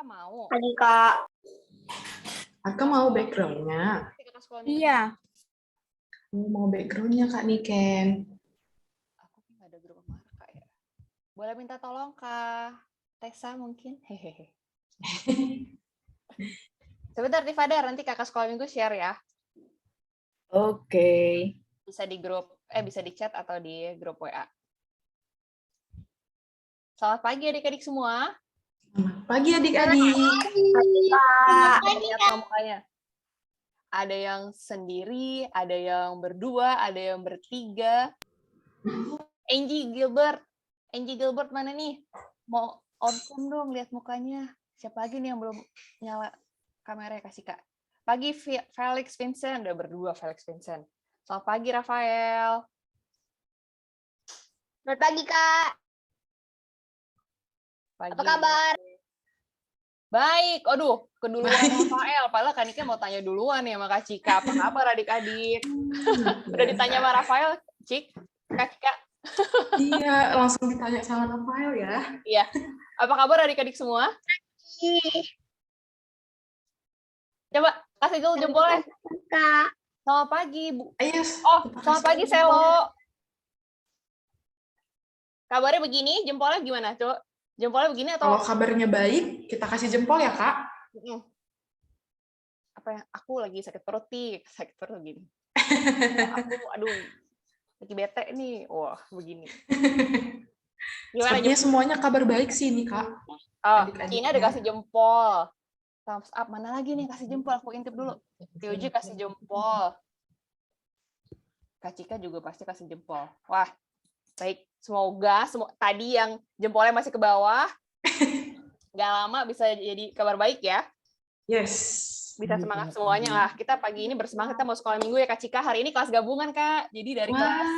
Kakak mau? Tadi Kak. Kakak mau background-nya? Iya. Mau background-nya Kak Niken. Aku nggak ada grup sama Kak ya. Boleh minta tolong Kak Tessa mungkin? Hehehe. Sebentar Tifadar, nanti kakak sekolah minggu share ya. Oke. Bisa di grup, bisa di chat atau di grup WA. Selamat pagi adik-adik semua. Selamat pagi adik-adik. Lihat mukanya. Ada yang sendiri, ada yang berdua, ada yang bertiga. Angie Gilbert mana nih? Mau on cam dong, lihat mukanya. Siapa lagi nih yang belum nyala kameranya, kasih Kak. Pagi Felix Vincent, udah berdua Felix Vincent. Selamat pagi Rafael. Selamat pagi Kak. Pagi. Apa kabar? Baik, aduh, keduluan Rafael. Padahal Kak Nika mau tanya duluan ya sama Kak Cika. Apa kabar adik-adik? Udah ditanya sama Rafael, Cik, Kak Cika. Iya, langsung ditanya sama Rafael ya. Iya. Apa kabar adik-adik semua? Coba kasih dulu jempolnya. Kak. Selamat pagi, Bu. Ayo. Oh, selamat pagi, Selo. Kabarnya begini, jempolnya gimana, Cok? Jempolnya begini atau? Kalau kabarnya baik, kita kasih jempol ya, Kak. Apa ya? Aku lagi sakit perut nih, sakit perut gini. Aduh, lagi bete nih. Wah, begini. Gimana Sepertinya semuanya kabar baik sih ini, Kak. Oh, ini ada kasih jempol. Thumbs up. Mana lagi nih kasih jempol? Aku intip dulu. Tioji kasih jempol. Kak Cika juga pasti kasih jempol. Wah, baik. Semoga tadi yang jempolnya masih ke bawah, nggak lama bisa jadi kabar baik ya. Yes. Bisa semangat semuanya lah. Kita pagi ini bersemangat, kita mau sekolah minggu ya Kak Cika. Hari ini kelas gabungan Kak. Jadi dari kelas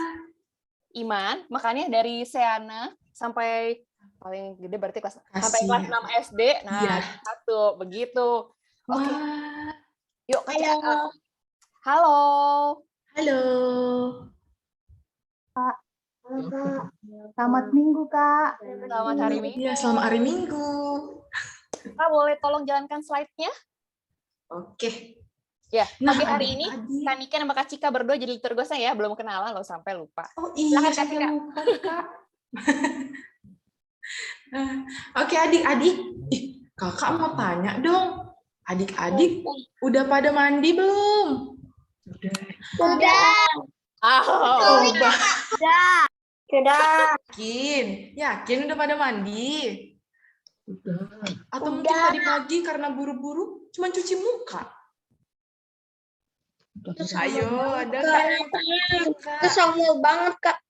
Iman, makanya dari Seana sampai paling gede berarti kelas sampai kelas 6 SD. Nah, iya. satu begitu. Oke. Yuk Kak Cika. Halo. Halo. Halo. Kak. Selamat minggu Kak. Selamat hari Minggu. Iya, selamat hari Minggu. Kak boleh tolong jalankan slide-nya? Oke. Ya, Nah, tapi hari ini Kak Nika sama Kak Cika berdua jadi tergosnya ya, belum kenalan loh sampai lupa. Oh iya, Kak Cika. lupa Kak. Oke adik-adik, kakak mau tanya dong, adik-adik udah pada mandi belum? Udah. Udah. Yakin udah pada mandi? Atau mungkin tadi pagi karena buru-buru cuma cuci muka? Ayo, ada Kak? Itu somol banget Kak.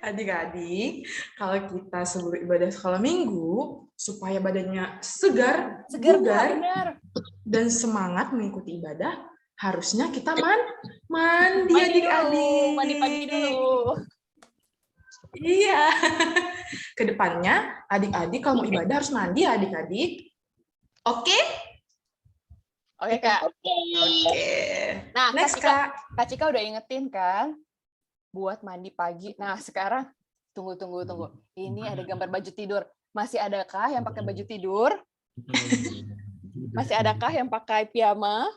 Adik-adik, kalau kita sebelum ibadah sekolah minggu, supaya badannya segar, bugar, dan semangat mengikuti ibadah, harusnya kita mandi adik-adik. Mandi pagi dulu. Iya. Kedepannya, adik-adik kalau mau ibadah harus mandi ya adik-adik. Oke? Oke, Kak. Oke. Nah, Next, Kak. Kak Cika udah ingetin kan? Buat mandi pagi. Nah, sekarang tunggu. Ini ada gambar baju tidur. Masih adakah yang pakai baju tidur? Masih adakah yang pakai piyama?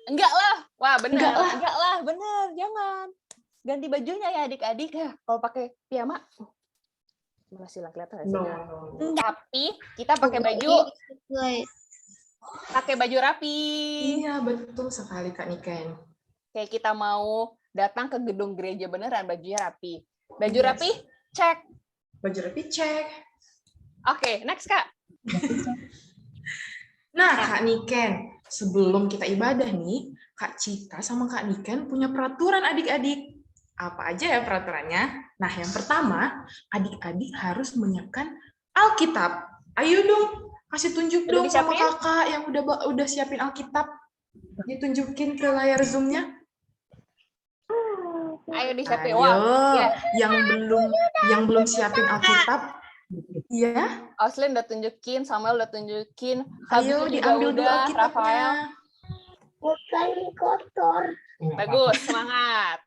Enggak lah. Wah, benar. Enggak lah, benar. Jangan. Ganti bajunya ya adik-adik ya. Kalau pakai piyama masih lah kelihatan nggak sih? No. Tapi kita pakai baju rapi. Iya, betul sekali Kak Niken. Kayak kita mau datang ke gedung gereja beneran, bajunya rapi. Baju rapi, cek. Baju rapi, cek. Oke, next Kak. Nah, Kak Niken, sebelum kita ibadah nih, Kak Cika sama Kak Niken punya peraturan adik-adik. Apa aja ya peraturannya? Nah, yang pertama, adik-adik harus menyiapkan Alkitab. Ayo dong, kasih tunjuk dong sama kakak yang udah siapin Alkitab. Ditunjukin ke layar Zoom-nya. Ayo disiapin. Ayo, yang belum siapin Alkitab. Iya. Auslin udah tunjukin, Samuel udah tunjukin. Ayo diambil dulu Alkitabnya. Rafael. Bukan kotor. Bagus, semangat.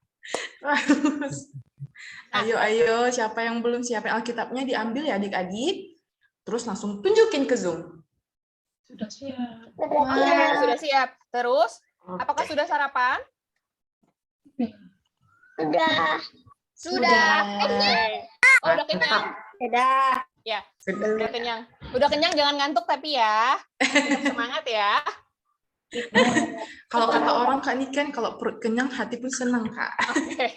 Ayo, siapa yang belum siapin Alkitabnya diambil ya adik-adik. Terus langsung tunjukin ke Zoom. Sudah siap. Sudah siap. Terus, apakah Oke. sudah sarapan? Sudah. Sudah. Oke. Oh, udah kenyang. Sudah. Ya, Sudah. udah kenyang. Udah kenyang, jangan ngantuk tapi ya. Tetap semangat ya. Kalau kata orang Kak Niken, kalau perut kenyang hati pun senang Kak. Oke.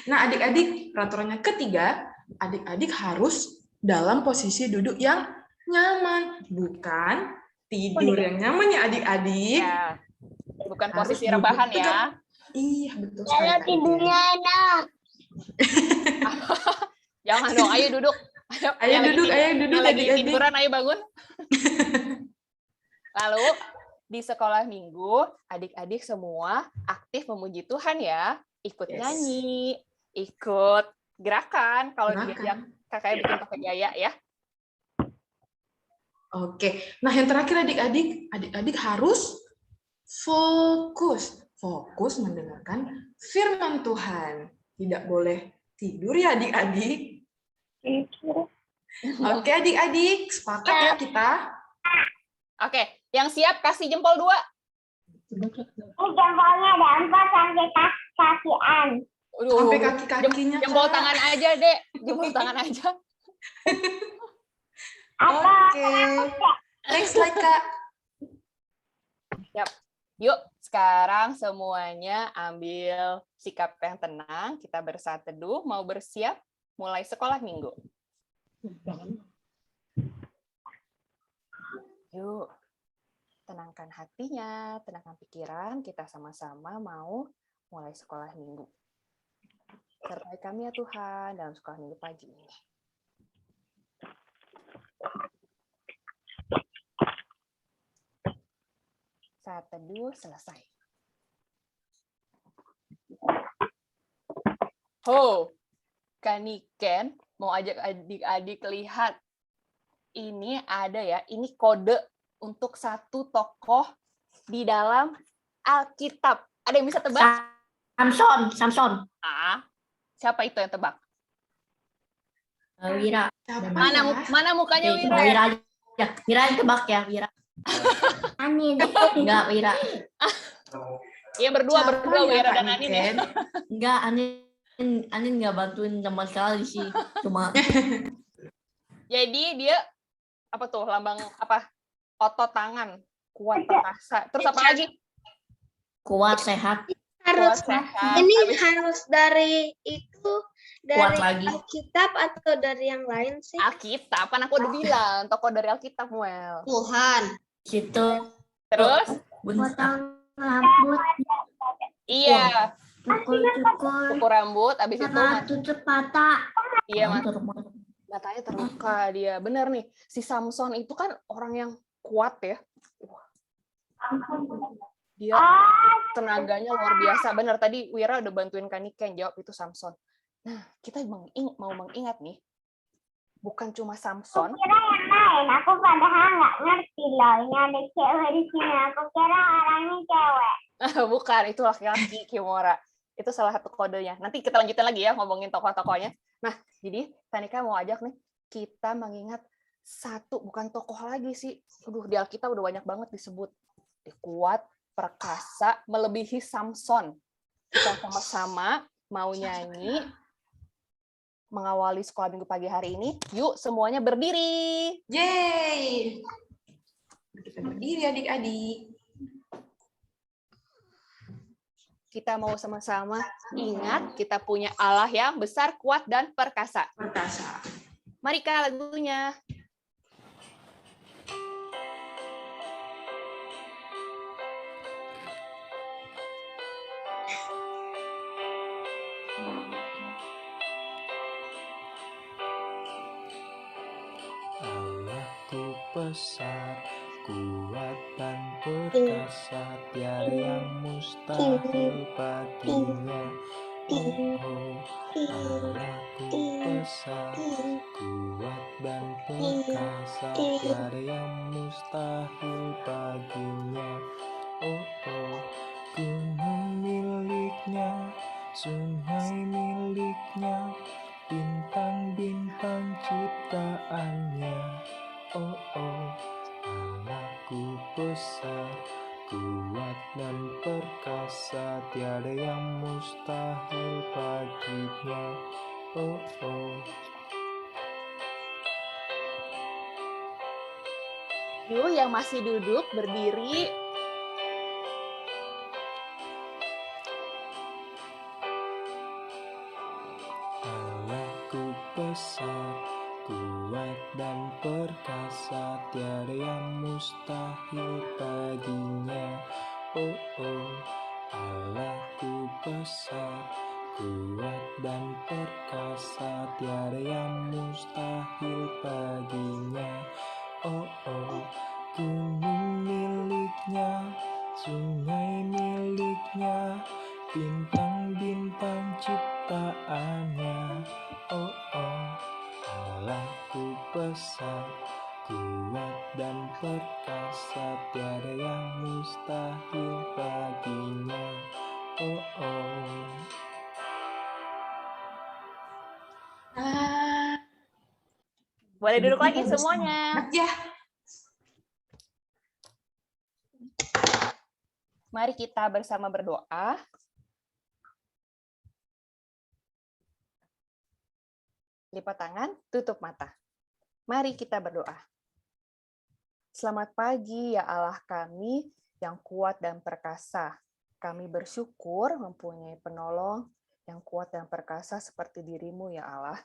Nah adik-adik, peraturannya ketiga, adik-adik harus dalam posisi duduk yang nyaman, bukan tidur yang nyaman ya adik-adik. Ya. Bukan Harus posisi duduk rebahan tegak. ya. Iya betul sekali. Kalau Kak Niken. tidurnya enak. Jangan dong, ayo duduk. Ayo Yang duduk, lagi ayo duduk yang lagi adik-adik. tiduran, ayo bangun. Lalu di sekolah minggu, adik-adik semua aktif memuji Tuhan ya. Ikut Yes. nyanyi, ikut gerakan. Kalau Gerakan. diajak kakaknya bikin pakai gaya ya. Oke, nah yang terakhir adik-adik harus fokus. Fokus mendengarkan firman Tuhan. Tidak boleh tidur ya adik-adik. Oke adik-adik, sepakat ya kita? Oke, yang siap kasih jempol 2. Jempolnya ada 4 sampai kakian. Sampai kaki-kakinya. Jempol Kak. tangan aja, Dek. Jempol tangan aja. Oke. Next slide, Kak. Yuk, sekarang semuanya ambil sikap yang tenang. Kita bersaat teduh, mau bersiap mulai sekolah minggu. Yuk, tenangkan hatinya, tenangkan pikiran. Kita sama-sama mau mulai sekolah minggu. Sertai kami ya Tuhan dalam sekolah minggu pagi ini. Saat teduh selesai. Kak Niken mau ajak adik-adik lihat. Ini ada ya, ini kode untuk satu tokoh di dalam Alkitab. Ada yang bisa tebak? Samson. Siapa itu yang tebak? Wira. Siapa Mana ya? mukanya Wira? Wira aja. Wira yang tebak ya, Wira. Anin. Enggak, Wira. Iya berdua Siapa ya, Wira Kak dan Anin ya. Niken? Enggak, Anin enggak bantuin sama sekali sih. Cuma Jadi dia apa tuh lambang apa? Otot tangan, kuat perkasa. Terus apa lagi? kuat, sehat, Kuat Harus sehat. ini Habis- harus dari itu kuat dari lagi. Alkitab atau dari yang lain sih? Alkitab, kan aku udah bilang tokoh dari Alkitab, Muel. Tuhan. Situ Terus? bentar. Rambut Iya, cukur cukur rambut, abis itu tutup mata. iya matanya terluka dia. Bener nih, si Samson itu kan orang yang kuat ya. Wah. Dia tenaganya luar biasa. Bener tadi Wira udah bantuin Kak Niken jawab itu Samson. Nah, kita mau mengingat nih, bukan cuma Samson. Kira yang lain, aku padahal nggak ngerti loh. Ini ada cewek di sini. Aku kira orangnya cewek. Bukan, itu laki-laki Kimora. Itu salah satu kodenya. Nanti kita lanjutin lagi ya ngomongin tokoh-tokohnya. Nah, jadi Tanika mau ajak nih, kita mengingat satu, bukan tokoh lagi sih. Di Alkitab udah banyak banget disebut. Kuat, perkasa, melebihi Samson. Kita sama-sama mau nyanyi, mengawali sekolah minggu pagi hari ini. Yuk, semuanya berdiri. Yeay! Kita berdiri adik-adik. Kita mau sama-sama ingat kita punya Allah yang besar, kuat, dan perkasa. Perkasa. Mari Kak, lagunya. Allahku besar, kuat dan perkasa, tiada yang mustahil baginya. Oh, Allahku besar, kuat dan perkasa, tiada yang mustahil baginya. Oh, gunung miliknya, sungai miliknya, tiada yang mustahil baginya. Oh, oh. Yuk, yang masih duduk, berdiri. Allahku besar, kuat dan perkasa, tiada yang mustahil baginya. Oh, oh. Allahku besar, kuat dan perkasa, tiada yang mustahil baginya. Oh, oh. Gunung miliknya, sungai miliknya, bintang-bintang ciptaannya. Oh, oh. Allahku besar, kuat dan perkasa, tiada yang mustahil baginya. Oh, oh. Boleh duduk Jadi lagi kita semuanya. bersemangat ya. Mari kita bersama berdoa. Lipat tangan, tutup mata. Mari kita berdoa. Selamat pagi ya Allah kami yang kuat dan perkasa. Kami bersyukur mempunyai penolong yang kuat dan perkasa seperti dirimu ya Allah.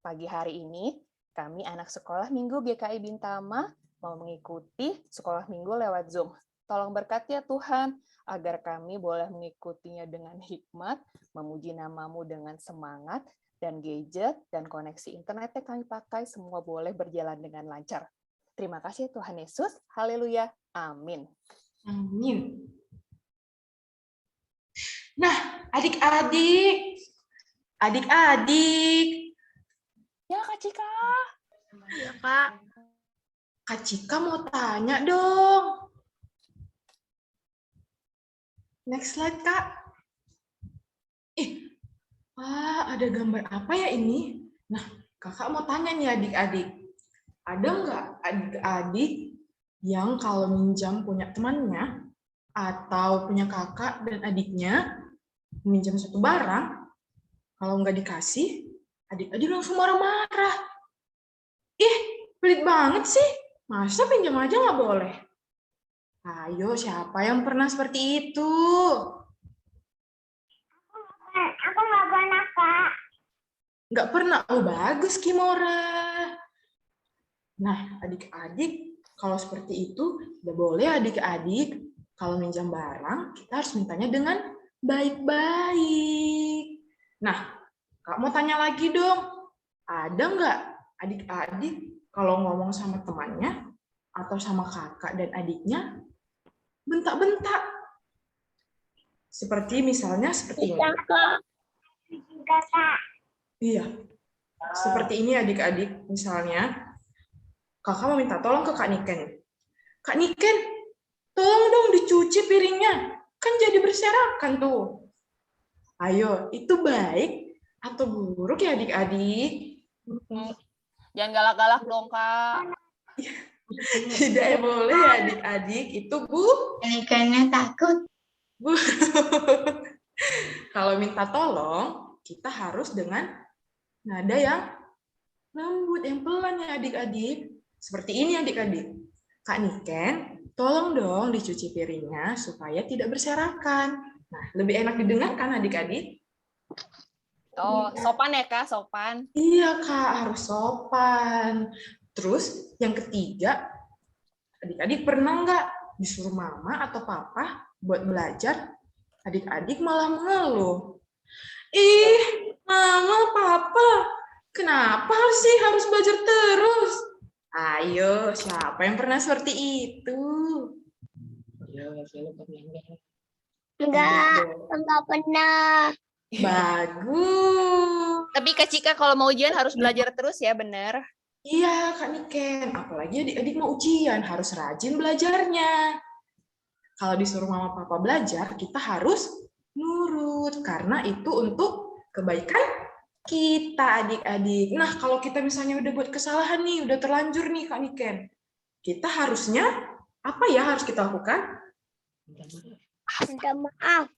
Pagi hari ini, kami anak sekolah minggu GKI Bintama mau mengikuti sekolah minggu lewat Zoom. Tolong berkati ya Tuhan, agar kami boleh mengikutinya dengan hikmat, memuji namamu dengan semangat, dan gadget dan koneksi internet yang kami pakai semua boleh berjalan dengan lancar. Terima kasih Tuhan Yesus. Haleluya. Amin. Amin. Nah, adik-adik. Ya Kak Cika. Ya, Kak. Kak Cika mau tanya dong. Next slide, Kak. Ada gambar apa ya ini? Nah, kakak mau tanya nih adik-adik. Ada nggak adik-adik yang kalau minjam punya temannya atau punya kakak dan adiknya minjam satu barang, kalau nggak dikasih, adik-adik langsung marah-marah. Ih, pelit banget sih. Masa pinjam aja nggak boleh? Ayo, siapa yang pernah seperti itu? Aku nggak pernah, Kak. Nggak pernah. Oh, bagus, Kimora. Nah, adik-adik, kalau seperti itu, nggak boleh adik-adik. Kalau minjam barang, kita harus mintanya dengan baik-baik. Nah, Kak mau tanya lagi dong. Ada nggak adik-adik kalau ngomong sama temannya atau sama kakak dan adiknya, bentak-bentak? Seperti misalnya seperti ini. Enggak, Kak. Iya, seperti ini adik-adik. Misalnya, kakak mau minta tolong ke Kak Niken. Kak Niken, tolong dong dicuci piringnya. Kan jadi berserakan tuh. Ayo, itu baik atau buruk ya adik-adik? Jangan galak-galak dong, Kak. Tidak boleh ya adik-adik. Itu Ikannya takut. Kalau minta tolong, kita harus dengan nada yang lembut, yang pelan ya adik-adik. Seperti ini adik-adik. Kak Niken, tolong dong dicuci piringnya supaya tidak berserakan. Nah, lebih enak didengarkan adik-adik. Oh, sopan ya, Kak? Sopan. Iya, Kak, harus sopan. Terus, yang ketiga, adik-adik pernah nggak disuruh mama atau papa buat belajar, adik-adik malah mengeluh. Ih, mama, papa, kenapa sih harus belajar terus? Ayo, siapa yang pernah seperti itu? Enggak pernah. Bagus. Tapi Kak Cika kalau mau ujian harus belajar terus ya, bener? Iya, Kak Niken. Apalagi adik-adik mau ujian, harus rajin belajarnya. Kalau disuruh mama papa belajar, kita harus nurut. Karena itu untuk kebaikan kita, adik-adik. Nah, kalau kita misalnya udah buat kesalahan nih, udah terlanjur nih, Kak Niken. Kita harusnya, apa ya harus kita lakukan? Minta maaf.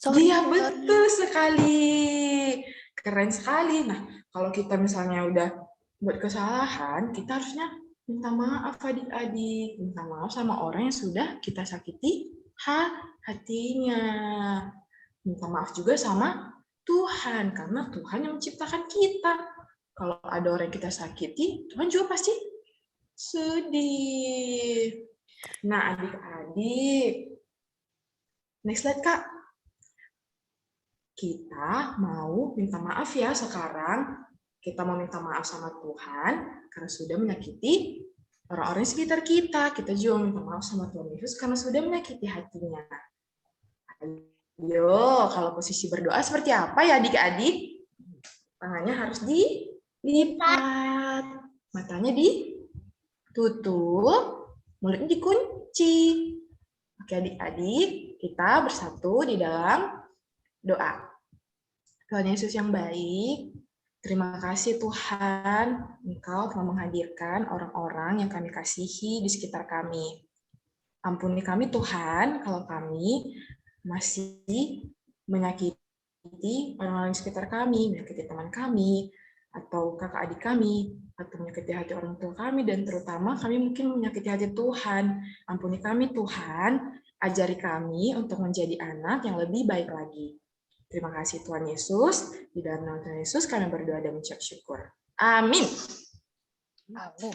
Sorry. Iya, betul sekali. Keren sekali. Nah, kalau kita misalnya udah buat kesalahan, kita harusnya minta maaf adik-adik. Minta maaf sama orang yang sudah kita sakiti hatinya. Minta maaf juga sama Tuhan, karena Tuhan yang menciptakan kita. Kalau ada orang yang kita sakiti, Tuhan juga pasti sedih. Nah, adik-adik. Next slide, Kak. Kita mau minta maaf ya sekarang. Kita mau minta maaf sama Tuhan karena sudah menyakiti orang-orang di sekitar kita. Kita juga minta maaf sama Tuhan Yesus karena sudah menyakiti hatinya. Ayo, kalau posisi berdoa seperti apa ya adik-adik? Tangannya harus dilipat. Matanya ditutup. Mulutnya dikunci. Oke adik-adik, kita bersatu di dalam doa. Tuhan Yesus yang baik, terima kasih Tuhan, Engkau telah menghadirkan orang-orang yang kami kasihi di sekitar kami. Ampuni kami Tuhan, kalau kami masih menyakiti orang-orang di sekitar kami, menyakiti teman kami, atau kakak adik kami, atau menyakiti hati orang tua kami, dan terutama kami mungkin menyakiti hati Tuhan. Ampuni kami Tuhan, ajari kami untuk menjadi anak yang lebih baik lagi. Terima kasih Tuhan Yesus. Di dalam nama Tuhan Yesus kami berdoa dan mengucap syukur. Amin. Amin.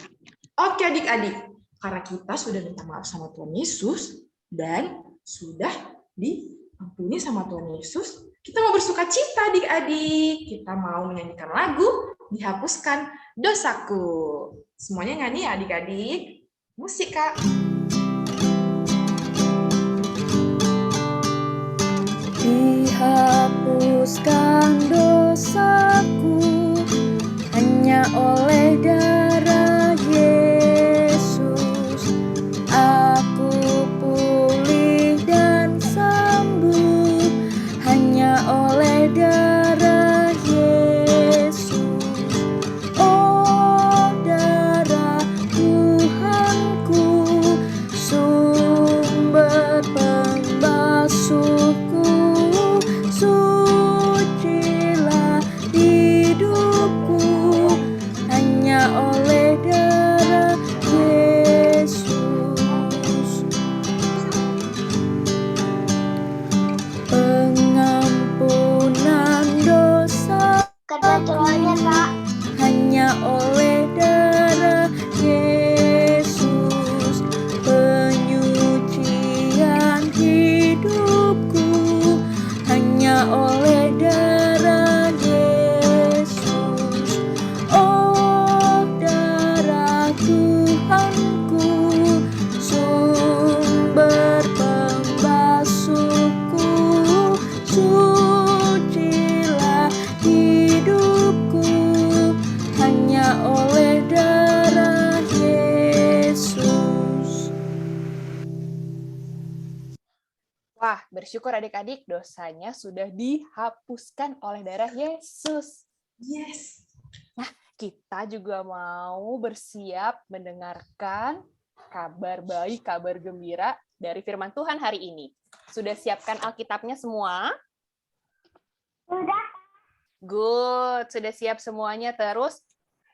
Oke adik-adik, karena kita sudah minta maaf sama Tuhan Yesus dan sudah diampuni sama Tuhan Yesus, kita mau bersuka cita adik-adik. Kita mau menyanyikan lagu Dihapuskan Dosaku. Semuanya nyanyi ya adik-adik. Musik Kak. Dihapuskan dosaku hanya oleh darah Yesus. Aku pulih dan sembuh hanya oleh darah Yesus. Oh darah Tuhanku, sumber pembasuhku, sucilah hidupku hanya oleh darah Yesus. Pengampunan dosa Kata Tuhannya, Kak. hanya oleh darah Yesus. Penyucian hidupku hanya oleh darah Yesus. Oh darah Tuhanku, sumber pembasuhku, sucilah hidupku hanya oleh darah Yesus. Wah, bersyukur adik-adik dosanya sudah dihapuskan oleh darah Yesus. Yes. Kita juga mau bersiap mendengarkan kabar baik, kabar gembira dari firman Tuhan hari ini. Sudah siapkan Alkitabnya semua? Sudah. Good, sudah siap semuanya. Terus,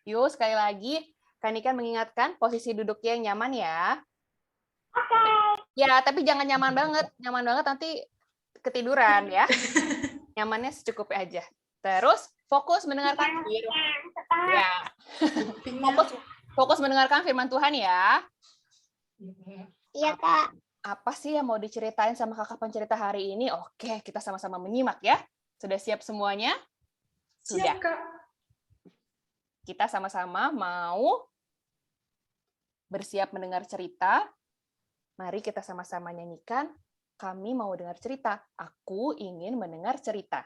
yuk sekali lagi, Kanikan mengingatkan posisi duduknya yang nyaman ya. Oke. Ya, tapi jangan nyaman banget. Nyaman banget nanti ketiduran ya. Nyamannya secukupnya aja. Terus, fokus mendengarkan Setengah. ya. Fokus mendengarkan firman Tuhan ya. Iya, Kak. Apa sih yang mau diceritain sama kakak pencerita hari ini? Oke, kita sama-sama menyimak ya. Sudah siap semuanya? Sudah. Siap Kak. Kita sama-sama mau bersiap mendengar cerita. Mari kita sama-sama nyanyikan. Kami mau dengar cerita. Aku ingin mendengar cerita.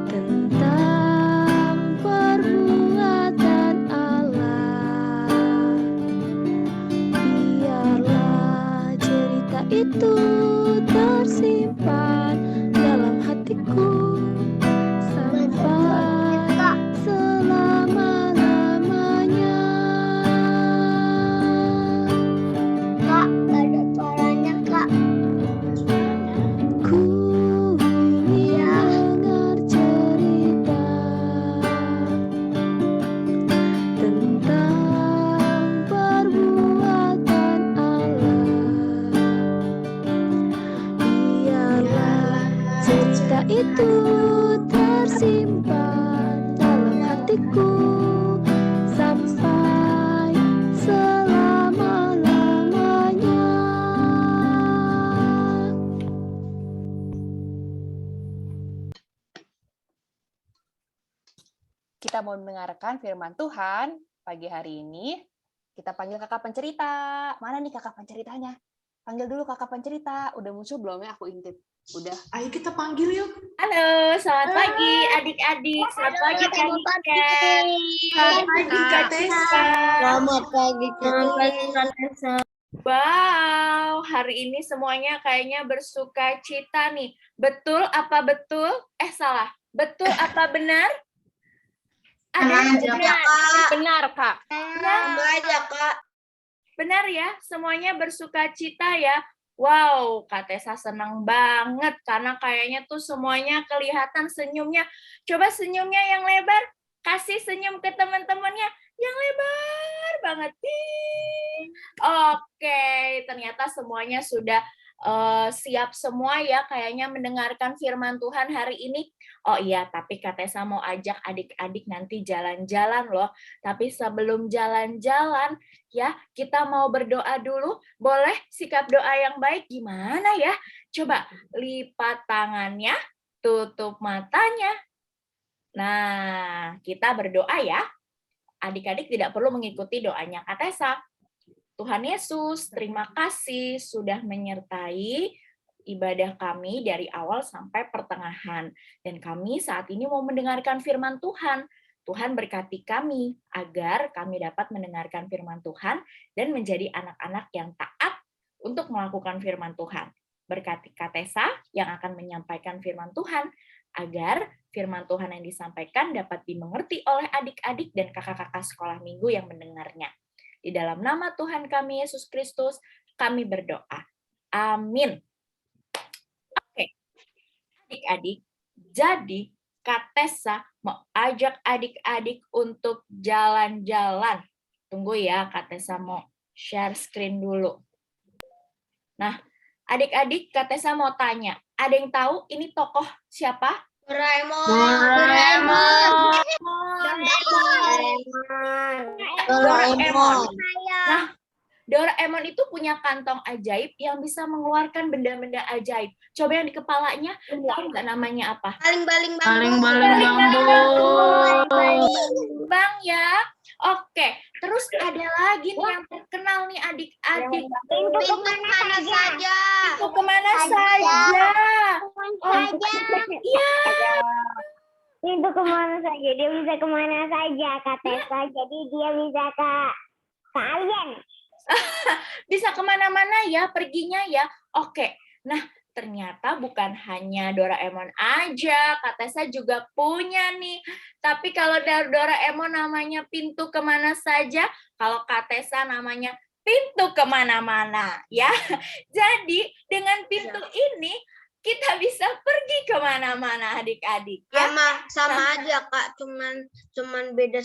Tentang hatiku sampai selama-lamanya. Kita mau mendengarkan firman Tuhan pagi hari ini. Kita panggil kakak pencerita. Mana nih kakak penceritanya? Panggil dulu kakak pencerita. Udah muncul belum ya? Aku intip. Udah. Ayo kita panggil yuk. Halo, selamat pagi adik-adik. Selamat pagi Kak Niken. Selamat pagi Kak Tessa. Selamat pagi Kak Tessa. Wow, hari ini semuanya kayaknya bersuka cita nih. Betul apa betul? Salah. Betul apa benar? Ada benar. Benar, Kak. Benar ya, semuanya bersuka cita ya. Wow, Kak Tessa senang banget karena kayaknya tuh semuanya kelihatan senyumnya. Coba senyumnya yang lebar, kasih senyum ke teman-temannya yang lebar banget. Oke, ternyata semuanya sudah siap semua ya kayaknya mendengarkan firman Tuhan hari ini. Oh iya, tapi Kak Tessa mau ajak adik-adik nanti jalan-jalan loh. Tapi sebelum jalan-jalan ya, kita mau berdoa dulu. Boleh sikap doa yang baik gimana ya? Coba lipat tangannya, tutup matanya. Nah, kita berdoa ya. Adik-adik tidak perlu mengikuti doanya Kak Tessa. Tuhan Yesus, terima kasih sudah menyertai ibadah kami dari awal sampai pertengahan. Dan kami saat ini mau mendengarkan firman Tuhan. Tuhan berkati kami agar kami dapat mendengarkan firman Tuhan dan menjadi anak-anak yang taat untuk melakukan firman Tuhan. Berkati Kak Tessa yang akan menyampaikan firman Tuhan agar firman Tuhan yang disampaikan dapat dimengerti oleh adik-adik dan kakak-kakak sekolah minggu yang mendengarnya. Di dalam nama Tuhan kami Yesus Kristus, kami berdoa. Amin. Oke, adik-adik, jadi Kak Tessa mau ajak adik-adik untuk jalan-jalan. Tunggu ya, Kak Tessa mau share screen dulu. Nah, adik-adik, Kak Tessa mau tanya, ada yang tahu ini tokoh siapa? Doraemon. Nah, Doraemon itu punya kantong ajaib yang bisa mengeluarkan benda-benda ajaib. Coba yang di kepalanya, tahu nggak namanya apa? Baling-baling Bang ya. Oke, terus ada lagi nih yang terkenal nih adik-adik. Pintu kemana saja. Itu kemana saja? Iya. Pintu kemana saja. Dia bisa kemana saja, Kak Tessa. Jadi dia bisa ke alien. Bisa kemana-mana ya perginya ya. Oke, nah ternyata bukan hanya Doraemon aja, Kak Tessa juga punya nih. Tapi kalau dari Doraemon namanya pintu kemana saja, kalau Kak Tessa namanya pintu kemana-mana ya. Jadi dengan pintu ini kita bisa pergi kemana-mana adik-adik. Ya? Sama aja Kak, cuman beda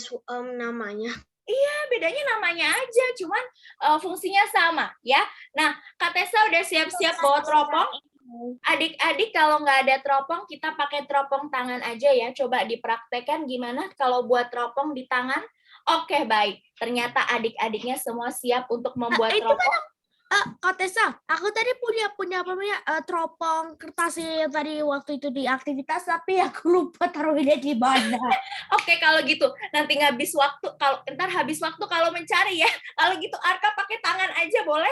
namanya. Iya, bedanya namanya aja, cuman fungsinya sama ya. Nah, Kak Tessa udah siap-siap bawa teropong. Adik-adik kalau nggak ada teropong, kita pakai teropong tangan aja ya. Coba dipraktekkan gimana kalau buat teropong di tangan. Oke, baik. Ternyata adik-adiknya semua siap untuk membuat teropong. Kak Tessa, aku tadi punya apa namanya teropong kertas yang tadi waktu itu di aktivitas, tapi aku lupa taruhnya di mana. Oke, kalau gitu nanti habis waktu, ntar habis waktu kalau mencari ya. Kalau gitu Arka pakai tangan aja boleh,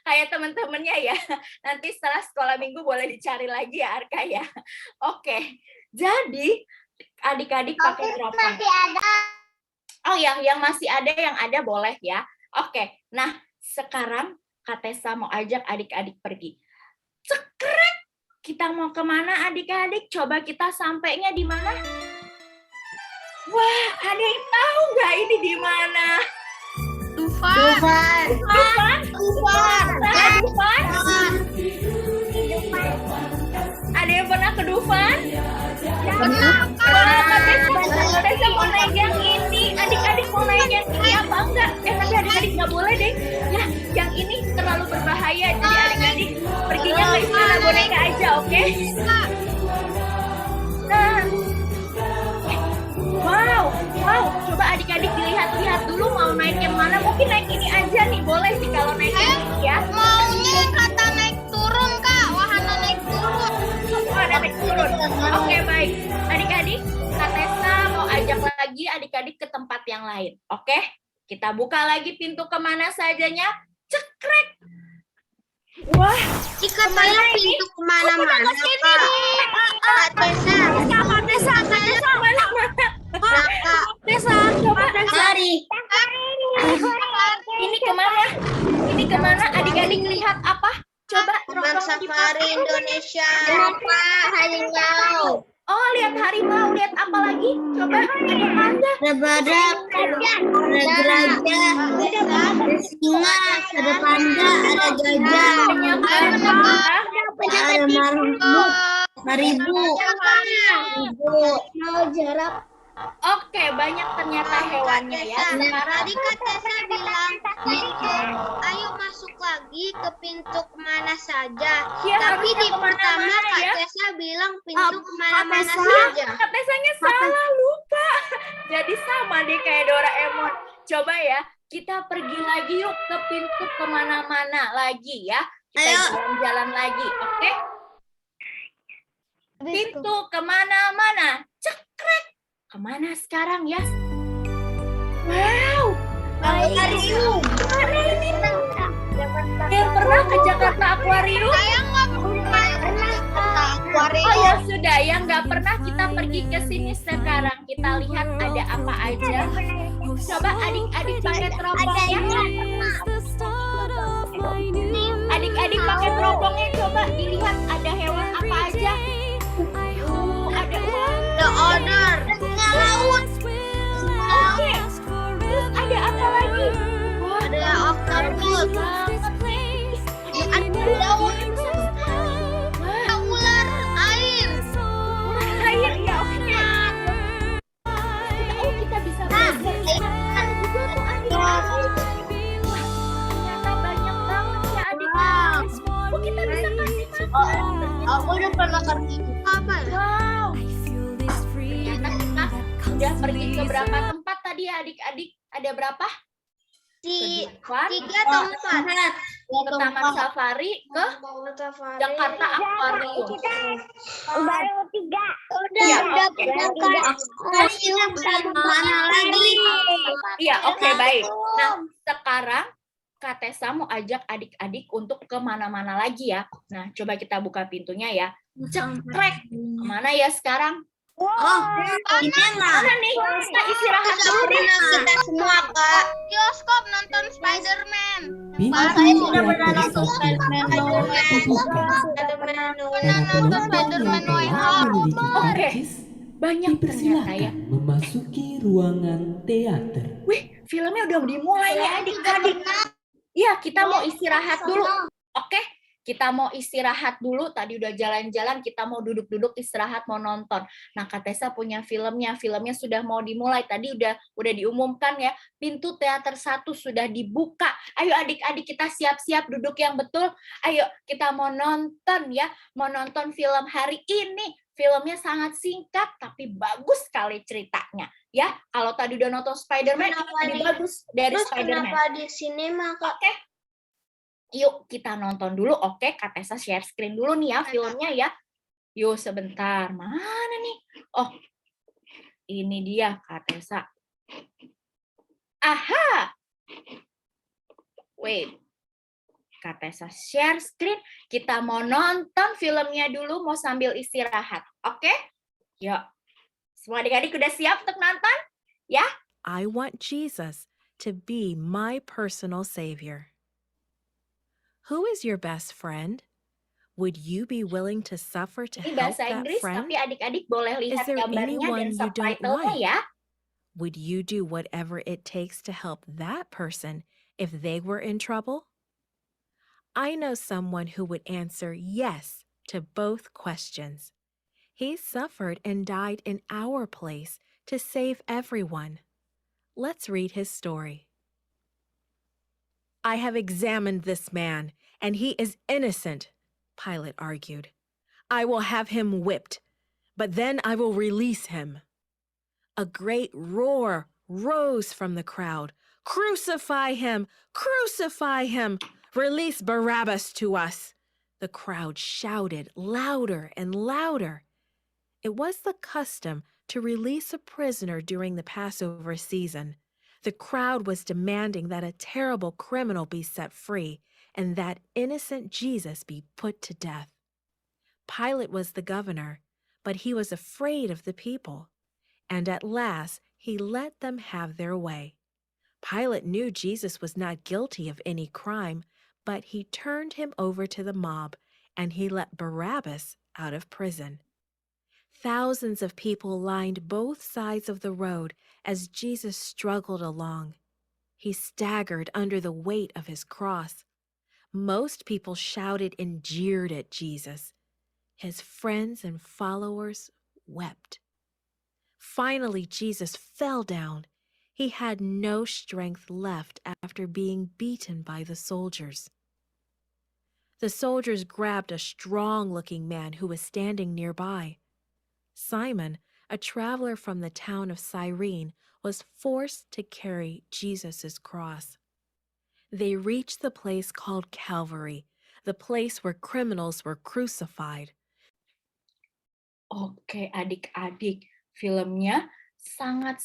kayak teman-temannya ya. Nanti setelah sekolah minggu boleh dicari lagi ya Arka ya. Oke, jadi adik-adik pakai teropong. Oh ya, yang masih ada boleh ya. Oke, nah sekarang Kak Tessa mau ajak adik-adik pergi. Cekrek! Kita mau kemana adik-adik? Coba kita sampainya di mana? Wah, ada yang tahu nggak ini di mana? Dufan. Ada yang pernah ke Dufan? Kak Tessa mau naik yang ini. Adik-adik mau naik yang ini apa enggak? Tapi adik-adik nggak boleh deh. Ya, yang ini terlalu berbahaya. Jadi adik-adik perginya ke istana boneka aja, oke? Nah. Wow, Coba adik-adik dilihat-lihat dulu mau naik yang mana. Mungkin naik ini aja nih, boleh sih kalau naik ini ya. Maunya kata naik turun, Kak. Wahana naik turun. Oh, ada naik turun. Oke, baik. Adik-adik, Kak Tessa mau ajak lagi adik-adik ke tempat yang lain. Oke? Kita buka lagi pintu kemana sajanya. Cekrek. Wah, Katanya pintu kemana-mana, Kak. Kak Tessa. Kak Tessa, mana-mana. Kak. Tessa, coba Tessa. Ini kemana? Ini kemana? Adik-adik lihat apa? Coba Taman teropong Safari kipas. Indonesia. Pak, harimau. Oh, lihat harimau. Lihat apa lagi? Coba ada panda. Ada badak, ada gajah, ada singa, ada panda, ada gajah, ada marmut, mau jerap. Oke, banyak ternyata hewannya ya. Sekarang Tadi Kak Tessa bilang, ayo masuk lagi ke pintu kemana saja. Ya, Tapi harusnya di pertama kemana-mana Kak ya. Tessa bilang pintu kemana-mana saja. Kak Tessanya salah, lupa. Jadi sama deh kayak Doraemon. Coba ya, kita pergi lagi yuk ke pintu kemana-mana lagi ya. Kita jalan-jalan lagi, oke? Pintu kemana-mana. Cekrek. Kemana sekarang ya? Wow. Akuarium. Yang pernah ke Jakarta Akuarium? Saya nggak pernah ke akuarium. Oh ya sudah, yang nggak pernah kita pergi ke sini sekarang. Kita lihat ada apa aja. Coba adik-adik pakai teropongnya. Adik-adik pakai teropongnya, coba dilihat ada hewan apa aja. Ada uang. The order. Laut. Oke. Terus ada apa lagi? Wah, Ada octopus. ada daun. Ada ular air. Air ya, oke. Oh, kita bisa belajar ikan juga tuh adik-adik. Wah, ternyata banyak banget ya adik-adik. Oh, kita bisa kasih makan. Aku udah pernah pergi. Apa ya? Wow. Ternyata kita udah pergi ke berapa tempat tadi ya adik-adik? Ada berapa? Ke Dufan, Tiga tempat. ke Taman Safari, ke Jakarta Aquarium. Baru 3. Iya, Udah oke. akuarium mana lagi? Iya, oke, baik. Nah, sekarang Kak Tessa mau ajak adik-adik untuk kemana-mana lagi ya. Nah, coba kita buka pintunya ya. Cekrek. Kemana ya sekarang? Oh, ini mah. Mana nih? Kita istirahat dulu deh. Kita semua Kak. Bioskop nonton Spider-Man. Pintu Saya sudah pernah teater nonton satu Spider-Man. Para penonton yang telah memiliki Oke. karcis Banyak ternyata ya. dipersilakan memasuki ruangan teater. Wih, filmnya udah dimulai nih adik-adik. Iya, kita mau istirahat dulu. Oke, kita mau istirahat dulu. Tadi udah jalan-jalan, kita mau duduk-duduk istirahat, mau nonton. Nah, Kak Tessa punya filmnya. Filmnya sudah mau dimulai. Tadi udah diumumkan ya. Pintu teater 1 sudah dibuka. Ayo adik-adik kita siap-siap duduk yang betul. Ayo kita mau nonton ya. Mau nonton film hari ini. Filmnya sangat singkat tapi bagus sekali ceritanya. Ya, kalau tadi udah nonton Spider-Man, ini lebih bagus dari Terus Spider-Man. kenapa di sini mah Kak? Oke. Yuk kita nonton dulu. Oke, Kak Tessa share screen dulu nih ya filmnya ya. Yuk sebentar. Mana nih? Oh, ini dia Kak Tessa. Aha. Wait. Kak Tessa share screen. Kita mau nonton filmnya dulu, mau sambil istirahat. Oke? Yuk. Semua adik-adik udah siap untuk nonton? Ya? I want Jesus to be my personal savior. Who is your best friend? Would you be willing to suffer to Ini help bahasa that Inggris, friend? tapi adik-adik boleh lihat there gambarnya dan anyone you don't subtitlenya like? ya. Would you do whatever it takes to help that person if they were in trouble? I know someone who would answer yes to both questions. He suffered and died in our place to save everyone. Let's read his story. I have examined this man, and he is innocent, Pilate argued. I will have him whipped, but then I will release him. A great roar rose from the crowd. "Crucify him! Crucify him! Release Barabbas to us!" The crowd shouted louder and louder. It was the custom to release a prisoner during the Passover season. The crowd was demanding that a terrible criminal be set free and that innocent Jesus be put to death. Pilate was the governor, but he was afraid of the people, and at last he let them have their way. Pilate knew Jesus was not guilty of any crime, but he turned him over to the mob, and he let Barabbas out of prison. Thousands of people lined both sides of the road as Jesus struggled along. He staggered under the weight of his cross. Most people shouted and jeered at Jesus. His friends and followers wept. Finally, Jesus fell down. He had no strength left after being beaten by the soldiers. The soldiers grabbed a strong-looking man who was standing nearby. Simon, a traveler from the town of Cyrene, was forced to carry Jesus' cross. They reached the place called Calvary, the place where criminals were crucified. Oke, adik-adik, filmnya sangat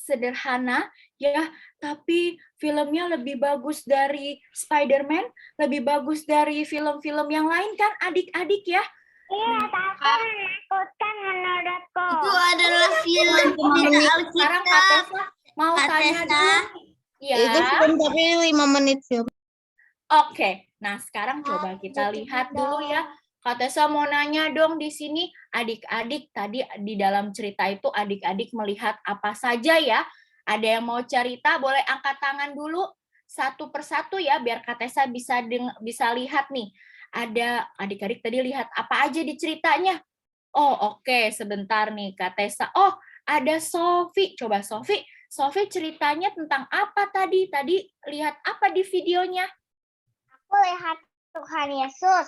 sederhana ya, tapi filmnya lebih bagus dari Spider-Man, lebih bagus dari film-film yang lain kan adik-adik ya? Iya, tapi menakutkan menurutku. Itu adalah film Sekarang Kak Tessa mau tanya dulu. Ya. Itu film tapi 5 menit film. Oke, nah sekarang coba kita lihat dulu ya. Kak Tessa mau nanya dong di sini, adik-adik tadi di dalam cerita itu adik-adik melihat apa saja ya? Ada yang mau cerita, boleh angkat tangan dulu satu persatu ya, biar Kak Tessa bisa lihat nih. Ada adik-adik tadi lihat apa aja di ceritanya? Oh oke, sebentar nih Kak Tessa. Oh ada Sofi, coba Sofi ceritanya tentang apa tadi? Tadi lihat apa di videonya? Aku lihat Tuhan Yesus.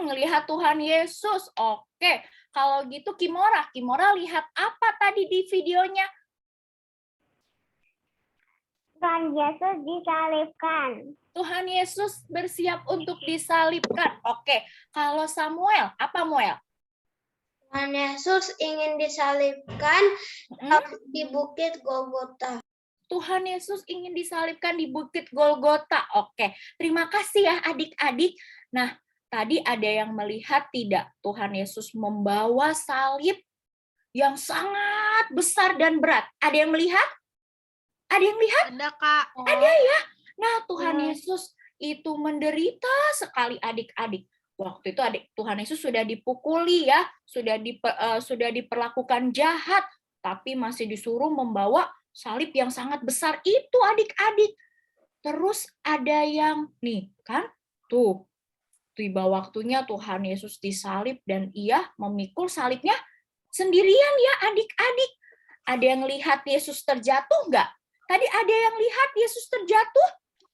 Lihat Tuhan Yesus. Oke, kalau gitu Kimora lihat apa tadi di videonya? Tuhan Yesus disalibkan. Tuhan Yesus bersiap untuk disalibkan. Oke, kalau Samuel, apa Muel? Tuhan Yesus ingin disalibkan di Bukit Golgota. Tuhan Yesus ingin disalibkan di Bukit Golgota. Oke, terima kasih ya adik-adik. Nah, tadi ada yang melihat tidak? Tuhan Yesus membawa salib yang sangat besar dan berat. Ada yang melihat? Ada yang lihat? Ada, Kak. Ada ya? Nah, Tuhan Yesus itu menderita sekali adik-adik. Waktu itu Tuhan Yesus sudah dipukuli ya, sudah diperlakukan jahat, tapi masih disuruh membawa salib yang sangat besar itu adik-adik. Terus ada yang nih kan, tuh tiba waktunya Tuhan Yesus disalib dan ia memikul salibnya sendirian ya adik-adik. Ada yang lihat Yesus terjatuh nggak? Tadi ada yang lihat Yesus terjatuh?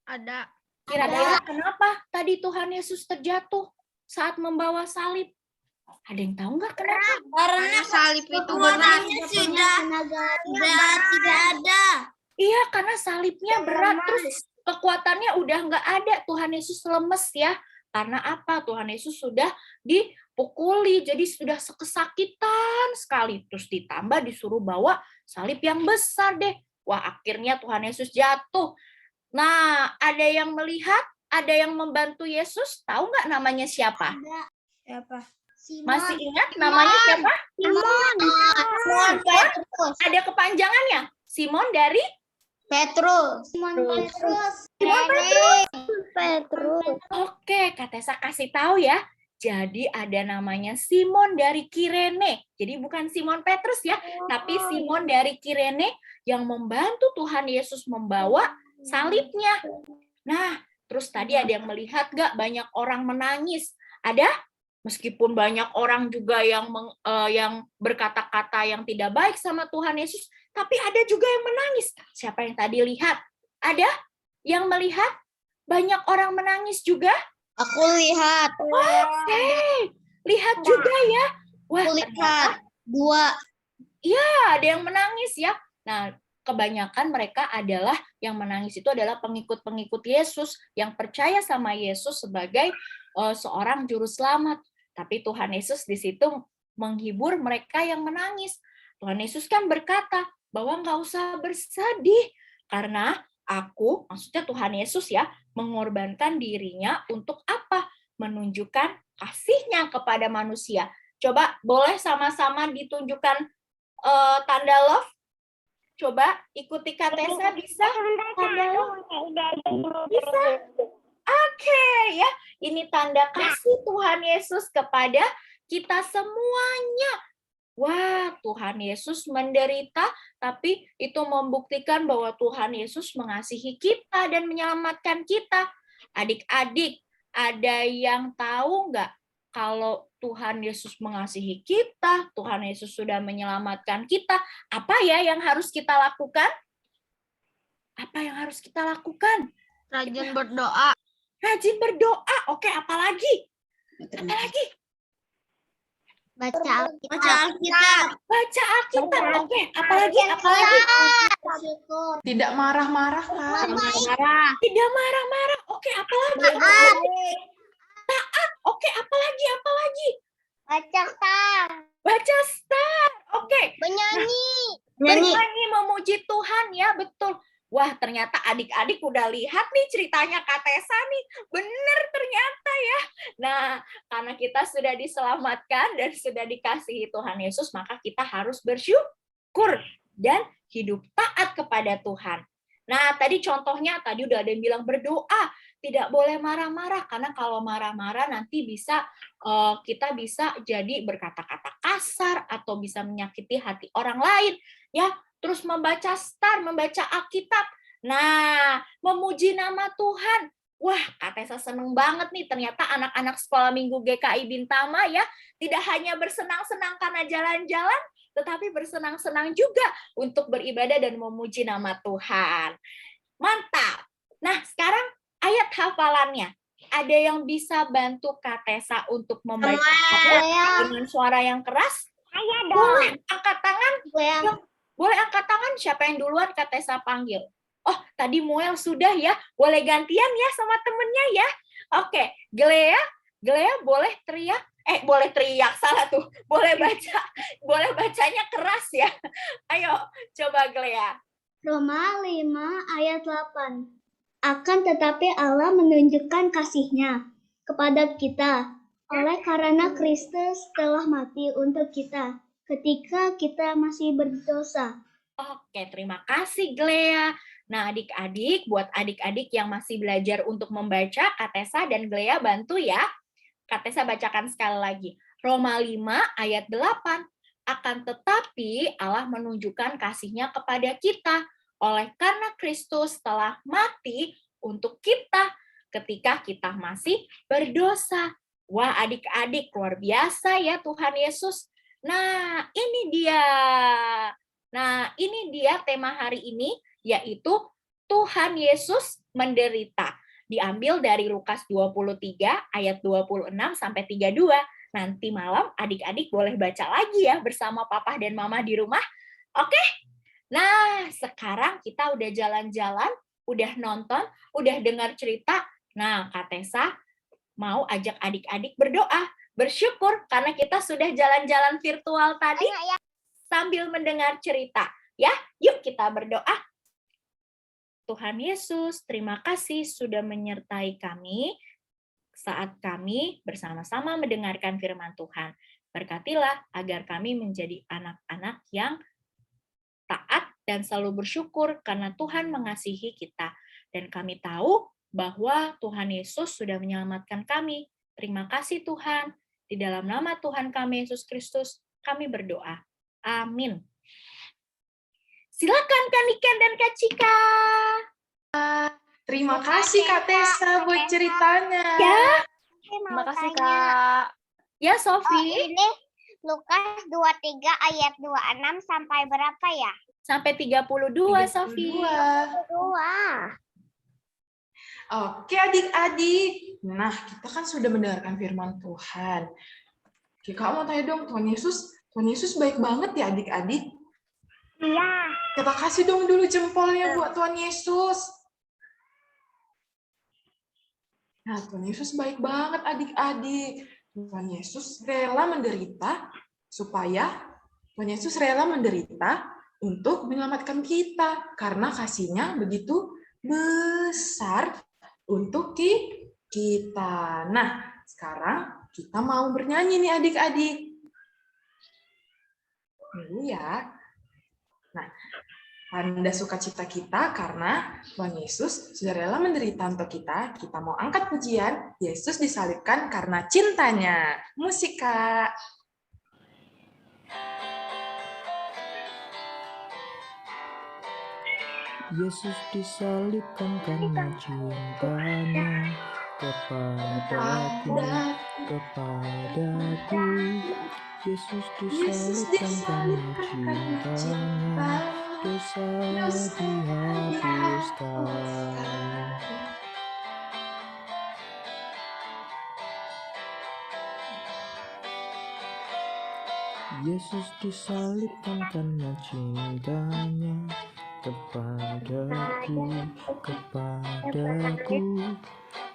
Ada. Kira-kira kenapa tadi Tuhan Yesus terjatuh saat membawa salib? Ada yang tahu nggak kenapa? Karena salib itu berat. Sudah tidak ada. Iya, karena salibnya berat, terus kekuatannya udah nggak ada. Tuhan Yesus lemes ya. Karena apa? Tuhan Yesus sudah dipukuli, jadi sudah kesakitan sekali. Terus ditambah disuruh bawa salib yang besar deh. Wah, akhirnya Tuhan Yesus jatuh. Nah, ada yang melihat, ada yang membantu Yesus. Tahu nggak namanya siapa? Siapa? Masih ingat namanya siapa? Simon Petrus. Ada kepanjangannya. Simon dari Petrus. Oke, Kak Tessa kasih tahu ya. Jadi ada namanya Simon dari Kirene. Jadi bukan Simon Petrus ya, tapi Simon dari Kirene yang membantu Tuhan Yesus membawa salibnya. Nah, terus tadi ada yang melihat nggak banyak orang menangis? Ada? Meskipun banyak orang juga yang berkata-kata yang tidak baik sama Tuhan Yesus, tapi ada juga yang menangis. Siapa yang tadi lihat? Ada yang melihat? Banyak orang menangis juga? Aku lihat. Oke, lihat juga ya. Wah, Aku lihat 2. Iya, ada yang menangis ya. Nah, kebanyakan mereka adalah yang menangis itu adalah pengikut-pengikut Yesus yang percaya sama Yesus sebagai seorang juru selamat. Tapi Tuhan Yesus di situ menghibur mereka yang menangis. Tuhan Yesus kan berkata bahwa nggak usah bersedih karena aku, maksudnya Tuhan Yesus ya, mengorbankan dirinya untuk apa? Menunjukkan kasihnya kepada manusia. Coba boleh sama-sama ditunjukkan tanda love? Coba ikuti Katesa, bisa? Tanda love? Bisa? Oke, ya. Ini tanda kasih Tuhan Yesus kepada kita semuanya. Wah, Tuhan Yesus menderita, tapi itu membuktikan bahwa Tuhan Yesus mengasihi kita dan menyelamatkan kita. Adik-adik, ada yang tahu nggak kalau Tuhan Yesus mengasihi kita, Tuhan Yesus sudah menyelamatkan kita, apa ya yang harus kita lakukan? Apa yang harus kita lakukan? Rajin berdoa. Rajin berdoa. Oke, apalagi? Apalagi? Baca Alkitab. Baca Alkitab. Oke, apalagi? Apalagi? Tidak marah-marah, Kak. Tidak marah-marah. Oke, apalagi? Taat. Oke, apalagi? Apalagi? Baca star. Baca star. Oke. Menyanyi. Memuji Tuhan ya, betul. Wah, ternyata adik-adik udah lihat nih ceritanya Katesa nih. Bener ternyata ya. Nah, karena kita sudah diselamatkan dan sudah dikasihi Tuhan Yesus, maka kita harus bersyukur dan hidup taat kepada Tuhan. Nah, tadi contohnya, tadi udah ada yang bilang berdoa. Tidak boleh marah-marah, karena kalau marah-marah nanti bisa kita bisa jadi berkata-kata kasar atau bisa menyakiti hati orang lain. Ya, terus membaca star, membaca Alkitab. Nah, memuji nama Tuhan. Wah, Katesa seneng banget nih. Ternyata anak-anak sekolah minggu GKI Bintama ya, tidak hanya bersenang-senang karena jalan-jalan, tetapi bersenang-senang juga untuk beribadah dan memuji nama Tuhan. Mantap. Nah, sekarang ayat hafalannya. Ada yang bisa bantu Katesa untuk membaca dengan suara yang keras? Boleh angkat tangan? Boleh angkat tangan, siapa yang duluan Katesa panggil? Oh, tadi Muel sudah ya. Boleh gantian ya sama temennya ya. Oke, Glea boleh teriak? Boleh teriak, salah tuh. Boleh bacanya keras ya. Ayo, coba Glea. Roma 5 ayat 8. Akan tetapi Allah menunjukkan kasih-Nya kepada kita oleh karena Kristus telah mati untuk kita ketika kita masih berdosa. Oke, terima kasih Glea. Nah, adik-adik, buat adik-adik yang masih belajar untuk membaca, Katesa dan Glea bantu ya. Katesa bacakan sekali lagi. Roma 5 ayat 8. Akan tetapi Allah menunjukkan kasih-Nya kepada kita oleh karena Kristus telah mati untuk kita ketika kita masih berdosa. Wah, adik-adik, luar biasa ya Tuhan Yesus. Nah, ini dia tema hari ini, yaitu Tuhan Yesus menderita. Diambil dari Lukas 23 ayat 26 sampai 32. Nanti malam adik-adik boleh baca lagi ya bersama papa dan mama di rumah. Oke? Nah, sekarang kita udah jalan-jalan, udah nonton, udah dengar cerita. Nah, Katesa mau ajak adik-adik berdoa. Bersyukur karena kita sudah jalan-jalan virtual tadi sambil mendengar cerita. Ya, yuk kita berdoa. Tuhan Yesus, terima kasih sudah menyertai kami saat kami bersama-sama mendengarkan firman Tuhan. Berkatilah agar kami menjadi anak-anak yang taat dan selalu bersyukur karena Tuhan mengasihi kita. Dan kami tahu bahwa Tuhan Yesus sudah menyelamatkan kami. Terima kasih Tuhan. Di dalam nama Tuhan kami, Yesus Kristus, kami berdoa. Amin. Silakan Kak Niken dan Kak Cika. Terima kasih Kak Tessa buat ceritanya. Ya. Terima kasih Kak. Ya, Sofi. Ini Lukas 23 ayat 26 sampai berapa ya? Sampai 32, Sofi. 2. Oke adik-adik, nah kita kan sudah mendengarkan firman Tuhan. Oke, Kak mau tanya dong, Tuhan Yesus baik banget ya adik-adik? Iya. Kita kasih dong dulu jempolnya buat Tuhan Yesus. Nah, Tuhan Yesus baik banget adik-adik. Tuhan Yesus rela menderita supaya Tuhan Yesus rela menderita untuk menyelamatkan kita karena kasihnya begitu besar untuk kita. Nah, sekarang kita mau bernyanyi nih adik-adik. Dulu ya. Nah, tanda sukacita kita karena Tuhan Yesus sudah rela menderita untuk kita. Kita mau angkat pujian, Yesus disalibkan karena cintanya. Musik, Kak. Yesus disalibkan karena cintanya kepadaku. Yesus disalibkan karena cintanya, dosa dihapuskan. Yesus disalibkan karena cintanya kepadaku.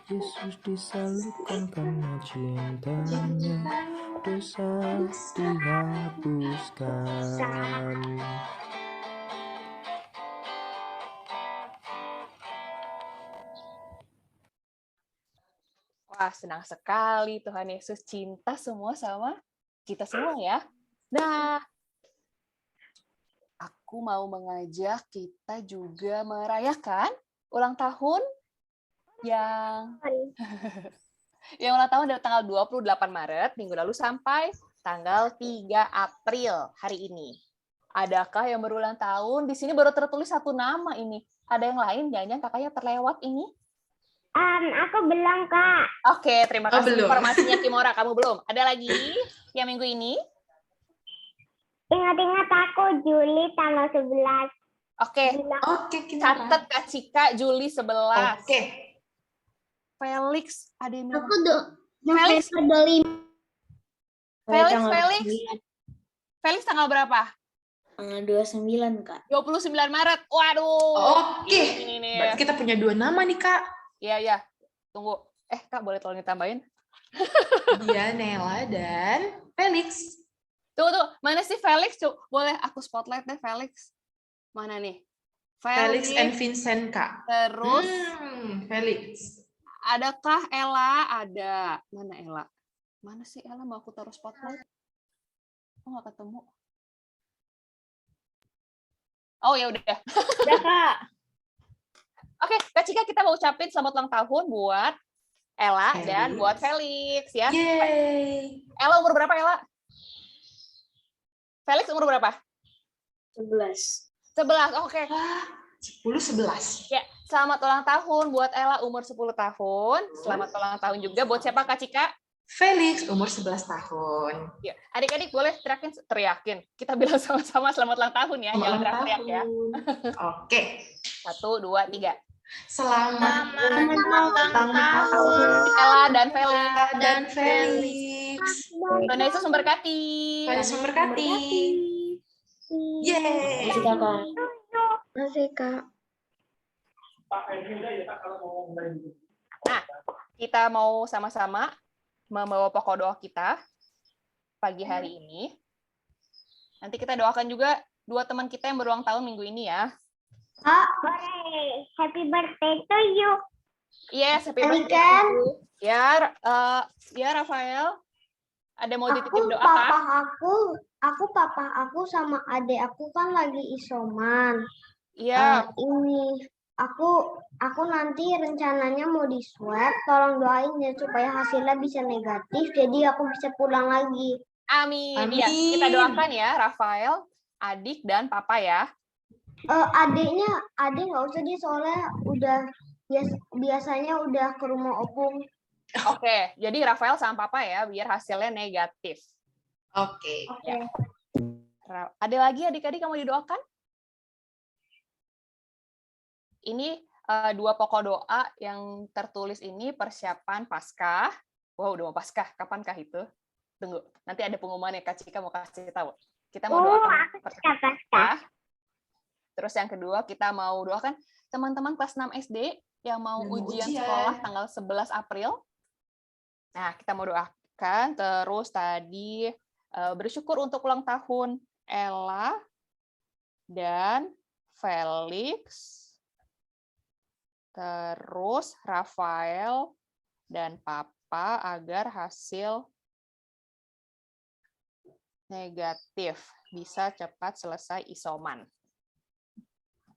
Yesus disalibkan karena cintanya, dosa dihapuskan. Wah, senang sekali Tuhan Yesus cinta semua sama kita semua ya. Nah, aku mau mengajak kita juga merayakan ulang tahun yang ulang tahun dari tanggal 28 Maret minggu lalu sampai tanggal 3 April hari ini. Adakah yang berulang tahun? Di sini baru tertulis satu nama ini. Ada yang lain? Jangan-jangan kakaknya terlewat ini? Aku belum, Kak. Oke, terima kasih informasinya Kimora. Kamu belum? Ada lagi yang minggu ini? Ingat-ingat aku Juli tanggal 11. Oke, catat Kak Cika Juli 11. Oke. Felix, ada yang Aku Felix, November 25. Felix tanggal berapa? Tanggal 29, Kak. 29 Maret. Waduh. Oke. Berarti kita punya 2 nama nih, Kak. Iya. Tunggu. Kak, boleh tolong ditambahin? Dianela dan Felix. Tuh. Mana sih Felix? Boleh aku spotlight deh Felix. Mana nih? Felix and Vincent, Kak. Terus Felix. Adakah Ella? Ada. Mana Ella? Mana sih Ella? Mau aku taruh spotlight? Oh, nggak ketemu. Oh, ya udah. Udah, Kak. Oke, Kak Cika, kita mau ucapin selamat ulang tahun buat Ella dan buat Felix ya. Yeay. Ella umur berapa, Ella? Felix umur berapa? 11. 11, oke. 10-11. Ya, selamat ulang tahun buat Ella umur 10 tahun. Selamat ulang tahun juga buat siapa, Kak Cika? Felix umur 11 tahun. Ya, adik-adik boleh teriakin. Kita bilang sama-sama selamat ulang tahun ya, jangan teriak-teriak ya. Oke. 1, 2, 3. Selamat ulang tahun Ella dan Felix. Tuhan Yesus memberkati. Tuhan Yesus memberkati. Yeay. Masih, Kak. Nah, kita mau sama-sama membawa pokok doa kita pagi hari ini. Nanti kita doakan juga 2 teman kita yang berulang tahun minggu ini ya. Boleh. Happy birthday to you. Yes, happy birthday to you. Ya, Rafael. Ada mau dititip doa kah? Papa aku sama adik aku kan lagi isoman. Iya. Ini aku nanti rencananya mau di swab. Tolong doain ya supaya hasilnya bisa negatif. Jadi aku bisa pulang lagi. Amin. Ya, kita doakan ya, Rafael, adik dan papa ya. Adik nggak usah dia soalnya udah biasanya udah ke rumah opung. Oke, jadi Rafael sama papa ya biar hasilnya negatif. Oke. Ya. Ada lagi adik-adik yang mau didoakan? Ini 2 pokok doa yang tertulis ini persiapan Paskah. Wow, udah mau Paskah. Kapankah itu? Tunggu, nanti ada pengumuman ya Kak Cika mau kasih tahu. Kita mau doakan Paskah. Terus yang kedua, kita mau doakan teman-teman kelas 6 SD yang mau ujian sekolah tanggal 11 April. Nah, kita mau doakan. Terus tadi bersyukur untuk ulang tahun Ella dan Felix. Terus Rafael dan Papa agar hasil negatif bisa cepat selesai isoman.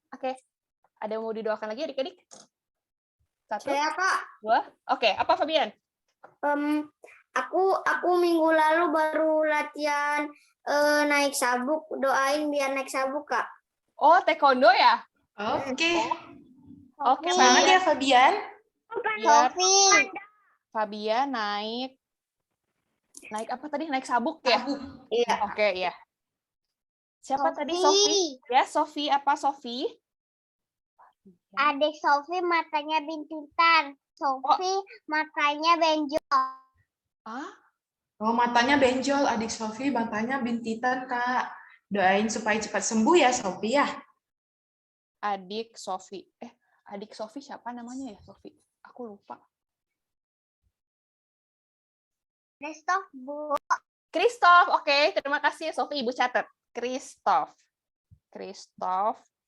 Oke, ada yang mau didoakan lagi adik-adik? Satu, Saya Kak, dua. Oke, apa Fabian? aku minggu lalu baru latihan naik sabuk. Doain biar naik sabuk Kak. Oh, taekwondo ya? Oke. Oke, Semangat ya Fabian. biar Fabian naik apa tadi? Naik sabuk ya? Iya. Oke, ya. Siapa tadi? Sofi. Ya, Sofi. Apa Sofi? Adik Sofi matanya bintitan. Sofi matanya benjol. Ah, Oh, matanya benjol, adik Sofi, matanya bintitan, Kak. Doain supaya cepat sembuh ya, Sofi ya. adik Sofi. Adik Sofi siapa namanya ya, Sofi? Aku lupa. Kristof, Bu. Kristof. Oke, terima kasih Sofi. Ibu catat. Kristof,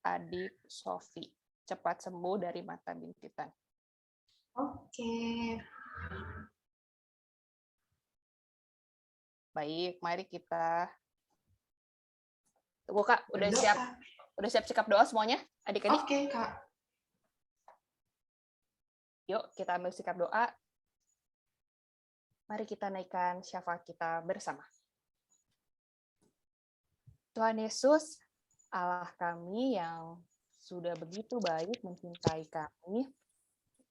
adik Sofi. Cepat sembuh dari mata bintitan. Oke. Baik, mari kita tunggu Kak, udah siap sikap doa semuanya, adik-adik? Oke, Kak. Yuk, kita ambil sikap doa. Mari kita naikkan syafaat kita bersama. Tuhan Yesus, Allah kami yang sudah begitu baik mencintai kami,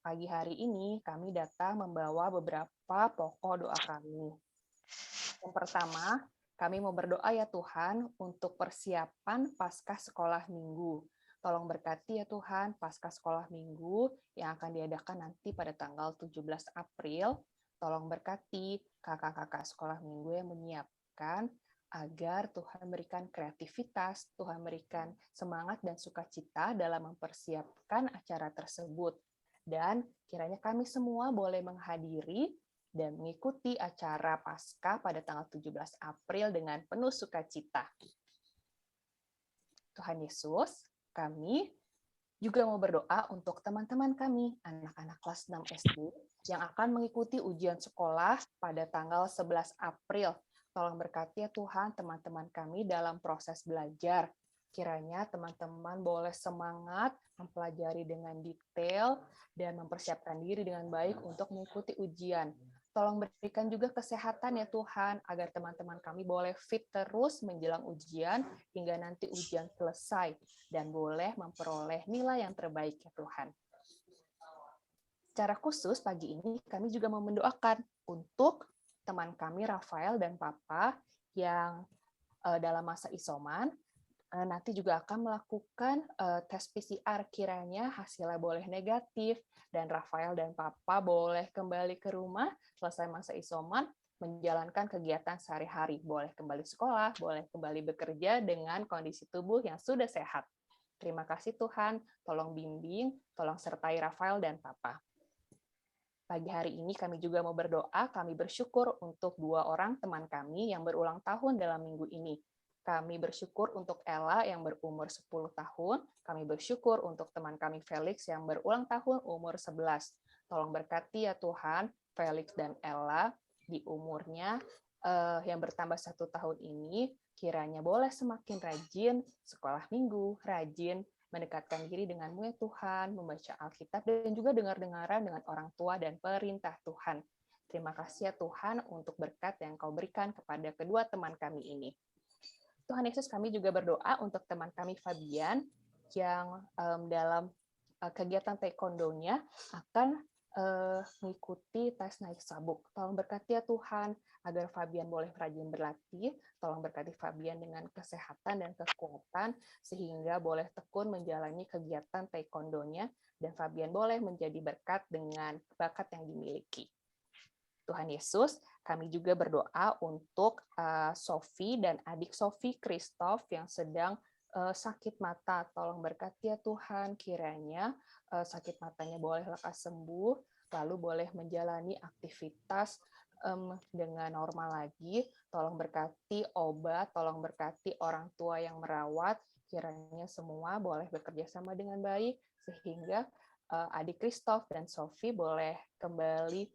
pagi hari ini kami datang membawa beberapa pokok doa kami. Yang pertama, kami mau berdoa ya Tuhan untuk persiapan Paskah Sekolah Minggu. Tolong berkati ya Tuhan Paskah Sekolah Minggu yang akan diadakan nanti pada tanggal 17 April. Tolong berkati kakak-kakak sekolah minggu yang menyiapkan agar Tuhan berikan kreativitas, Tuhan berikan semangat dan sukacita dalam mempersiapkan acara tersebut. Dan kiranya kami semua boleh menghadiri dan mengikuti acara Paskah pada tanggal 17 April dengan penuh sukacita. Tuhan Yesus, kami juga mau berdoa untuk teman-teman kami, anak-anak kelas 6 SD, yang akan mengikuti ujian sekolah pada tanggal 11 April. Tolong berkati ya Tuhan teman-teman kami dalam proses belajar. Kiranya teman-teman boleh semangat mempelajari dengan detail dan mempersiapkan diri dengan baik untuk mengikuti ujian. Tolong berikan juga kesehatan ya Tuhan, agar teman-teman kami boleh fit terus menjelang ujian hingga nanti ujian selesai dan boleh memperoleh nilai yang terbaik ya Tuhan. Secara khusus pagi ini kami juga mau mendoakan untuk teman kami Rafael dan Papa yang dalam masa isoman nanti juga akan melakukan tes PCR, kiranya hasilnya boleh negatif dan Rafael dan Papa boleh kembali ke rumah selesai masa isoman menjalankan kegiatan sehari-hari, boleh kembali sekolah, boleh kembali bekerja dengan kondisi tubuh yang sudah sehat. Terima kasih Tuhan, tolong bimbing, tolong sertai Rafael dan Papa. Pagi hari ini kami juga mau berdoa, kami bersyukur untuk 2 orang teman kami yang berulang tahun dalam minggu ini. Kami bersyukur untuk Ella yang berumur 10 tahun, kami bersyukur untuk teman kami Felix yang berulang tahun umur 11. Tolong berkati ya Tuhan, Felix dan Ella di umurnya yang bertambah 1 tahun ini, kiranya boleh semakin rajin sekolah minggu, rajin mendekatkan diri denganmu ya Tuhan, membaca Alkitab, dan juga dengar-dengaran dengan orang tua dan perintah Tuhan. Terima kasih ya Tuhan untuk berkat yang Kau berikan kepada kedua teman kami ini. Tuhan Yesus, kami juga berdoa untuk teman kami Fabian yang dalam kegiatan taekwondo-nya akan mengikuti tes naik sabuk. Tolong berkati ya Tuhan, agar Fabian boleh rajin berlatih. Tolong berkati Fabian dengan kesehatan dan kekuatan, sehingga boleh tekun menjalani kegiatan taekwondo-nya, dan Fabian boleh menjadi berkat dengan bakat yang dimiliki. Tuhan Yesus, kami juga berdoa untuk Sofi dan adik Sofi, Kristof, yang sedang sakit mata, tolong berkati ya Tuhan, kiranya sakit matanya boleh lekas sembuh, lalu boleh menjalani aktivitas dengan normal lagi, tolong berkati obat, tolong berkati orang tua yang merawat, kiranya semua boleh bekerja sama dengan baik, sehingga adik Christoph dan Sophie boleh kembali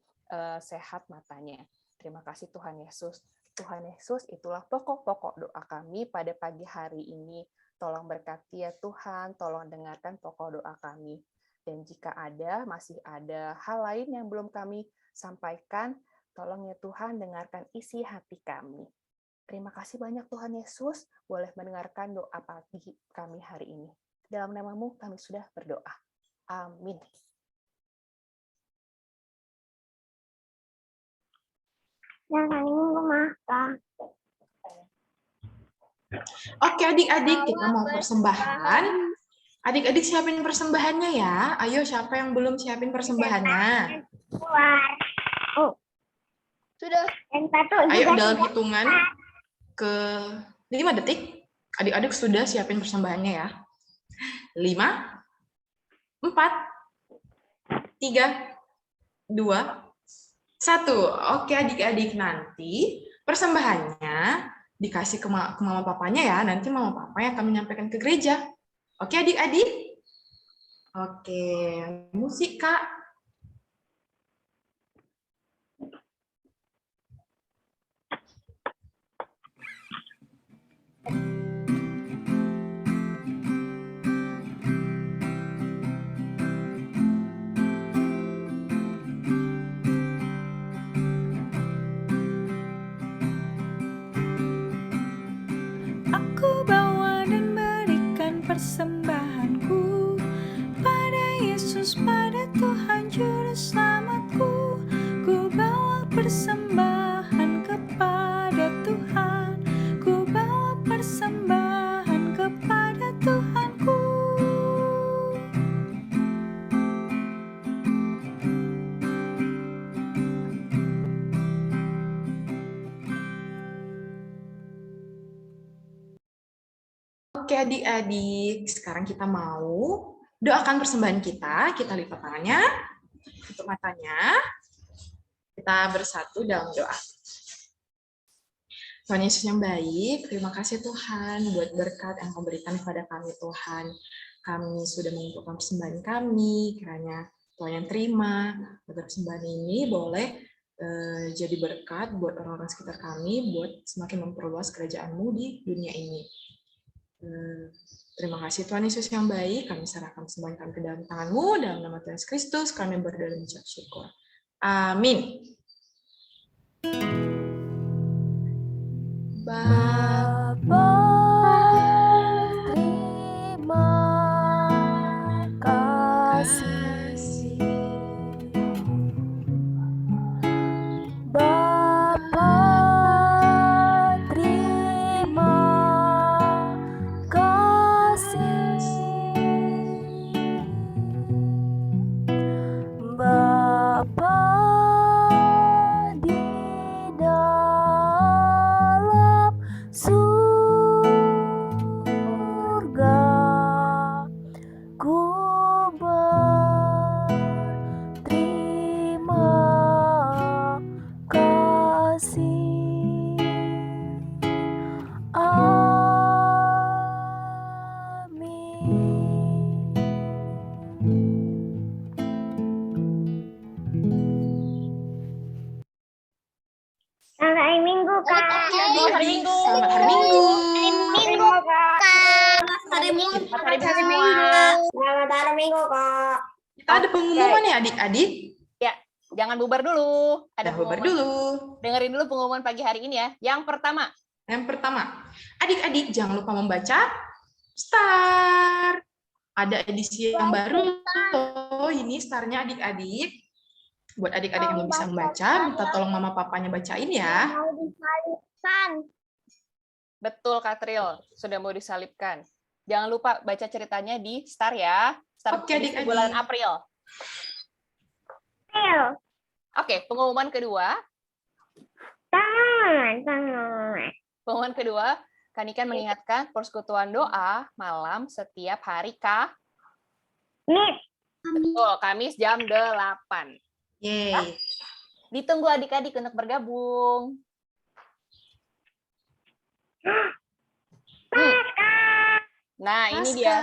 sehat matanya. Terima kasih Tuhan Yesus. Tuhan Yesus, itulah pokok-pokok doa kami pada pagi hari ini. Tolong berkati ya Tuhan, tolong dengarkan pokok doa kami. Dan jika masih ada hal lain yang belum kami sampaikan, tolong ya Tuhan dengarkan isi hati kami. Terima kasih banyak Tuhan Yesus, boleh mendengarkan doa pagi kami hari ini. Dalam nama-Mu kami sudah berdoa. Amin. Oke adik-adik, kita mau persembahan. Adik-adik siapin persembahannya ya. Ayo, siapa yang belum siapin persembahannya? Sudah. Ayo dalam hitungan ke 5 detik. Adik-adik sudah siapin persembahannya ya. 5, 4, 3, 2, 1. Oke adik-adik, nanti persembahannya dikasih ke mama papanya ya. Nanti mama papa yang akan menyampaikan ke gereja. Oke adik-adik? Oke, musik Kak. Aku bawa dan berikan persembahanku pada Yesus, pada Tuhan Juru Selamatku. Ku bawa persembahan kepada Tuhan, ku bawa persembahan kepada Tuhanku. Oke adik-adik, sekarang kita mau doakan persembahan kita. Kita lipat tangannya, tutup matanya. Kita bersatu dalam doa. Tuhan Yesus yang baik, terima kasih Tuhan buat berkat yang Kau berikan kepada kami Tuhan. Kami sudah mengumpulkan persembahan kami, kiranya Tuhan yang terima, agar persembahan ini boleh jadi berkat buat orang-orang sekitar kami, buat semakin memperluas kerajaan-Mu di dunia ini. Terima kasih Tuhan Yesus yang baik, kami serahkan persembahan kami ke dalam tangan-Mu, dalam nama Tuhan Yesus Kristus, kami berdoa dan mengucap syukur. Amin. Bapa, terima kasih. Bapa, terima kasih. Bapa di dalam surga, ku berterima kasih. Selamat hari Minggu, Kak. Selamat hari Minggu. Selamat hari Minggu. Hari Minggu. Selamat hari Minggu semua. Selamat hari Minggu, Kak. Kita ada pengumuman ya adik-adik? Ya, jangan bubar dulu. Ada Kita bubar pengumuman. dulu. Dengerin dulu pengumuman pagi hari ini ya. Yang pertama, Adik-adik jangan lupa membaca Star. Ada edisi yang baru loh, ini Starnya adik-adik. Buat adik-adik yang belum bisa membaca, minta tolong mama papanya bacain ya. Mau disalibkan. betul Katril, sudah mau disalibkan. Jangan lupa baca ceritanya di Star ya. Star Oke, edisi adik-adik. bulan April. Oke, pengumuman kedua. Pengumuman kedua, Kak Niken mengingatkan persekutuan doa malam setiap hari Betul, Kamis jam 8. Yeay. Ditunggu adik-adik untuk bergabung. Nah, ini dia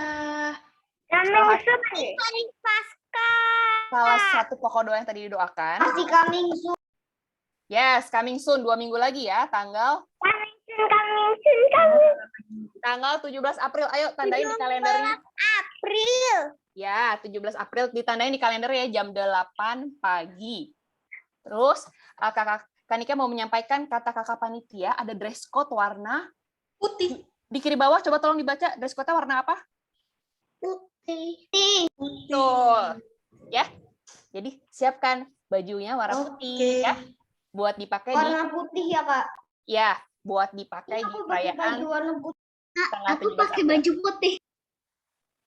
salah satu pokok doa yang tadi didoakan. Masih coming soon. Yes, coming soon 2 minggu lagi ya, tanggal 17 April. Ayo tandain di kalendernya. April. Ya, 17 April ditandain di kalender ya, jam 8 pagi. Terus Kak Niken mau menyampaikan kata kakak panitia, ada dress code warna Putih. di kiri bawah, coba tolong dibaca dress code-nya warna apa? Putih. Betul. Ya. Jadi siapkan bajunya warna putih ya. Buat dipakai Warna putih ya, Kak? Ya, buat dipakai di Aku pakai perayaan baju warna putih. tanggal Aku 17 pakai April. baju putih.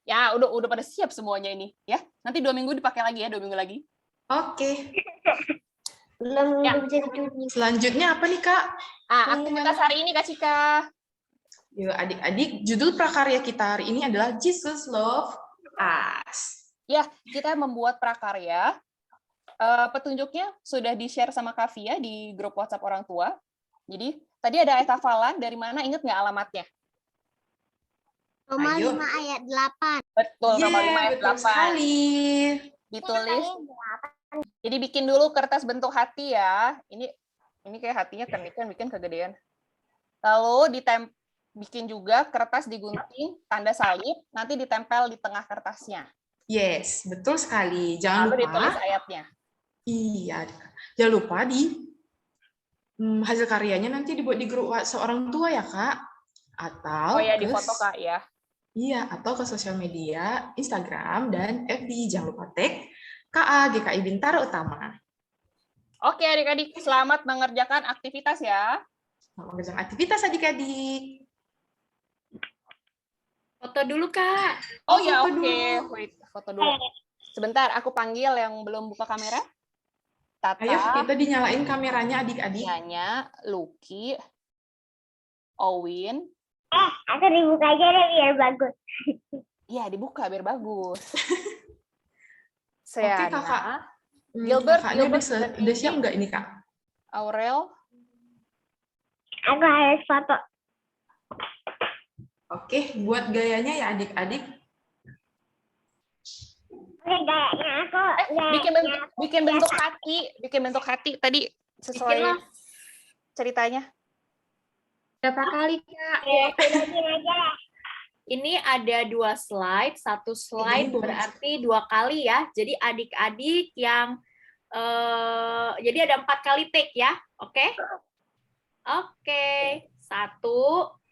Ya, udah pada siap semuanya ini ya. Nanti 2 minggu dipakai lagi ya, 2 minggu lagi. Oke. Belum Ya. bisa dicuci. Selanjutnya apa nih, Kak? Aktivitas hari ini Kak Cika. Yuk, adik-adik, judul prakarya kita hari ini adalah Jesus Love Us. Ya, kita membuat prakarya. Petunjuknya sudah di-share sama Kavia di grup WhatsApp orang tua. Jadi, tadi ada ayat hafalan, dari mana ingat nggak alamatnya? Roma Ayo. 5 ayat 8. Betul, Roma 5 ayat Betul 8. sekali. Ditulis. Jadi bikin dulu kertas bentuk hati ya. Ini kayak hatinya kan bikin kegedean. Lalu bikin juga kertas digunting tanda salib, nanti ditempel di tengah kertasnya. Yes, betul sekali. Jangan Lalu ditulis lupa. ayatnya. Iya, jangan lupa hasil karyanya nanti dibuat di grup WhatsApp orang tua ya, Kak. Atau Oh ya, di foto Kak ya. Iya, atau ke sosial media, Instagram dan FB. Jangan lupa tag KA GKI Bintara Utama. Oke adik-adik, selamat mengerjakan aktivitas ya. Selamat mengerjakan aktivitas adik-adik. Foto dulu, Kak. Oh ya, foto oke. dulu. Wait, foto dulu. Sebentar, aku panggil yang belum buka kamera. Tata, Ayo, kita dinyalain kameranya adik-adik. Nyanya, Lucky, Owin. Aku dibuka aja deh biar bagus. Iya, dibuka biar bagus. Oke, Seana, Kakak. Gilbert, Kakaknya Gilbert udah siap nggak ini, Kak? Aurel, Aku harus foto. Oke, buat gayanya ya adik-adik. Oke, kayaknya aku. bikin bentuk hati tadi sesuai Bikinlah. ceritanya. Berapa kali, Kak? Ini ada 2 slide, 1 slide Ini boleh. berarti 2 kali ya. Jadi adik-adik yang jadi ada 4 kali take ya, oke? Oke, 1,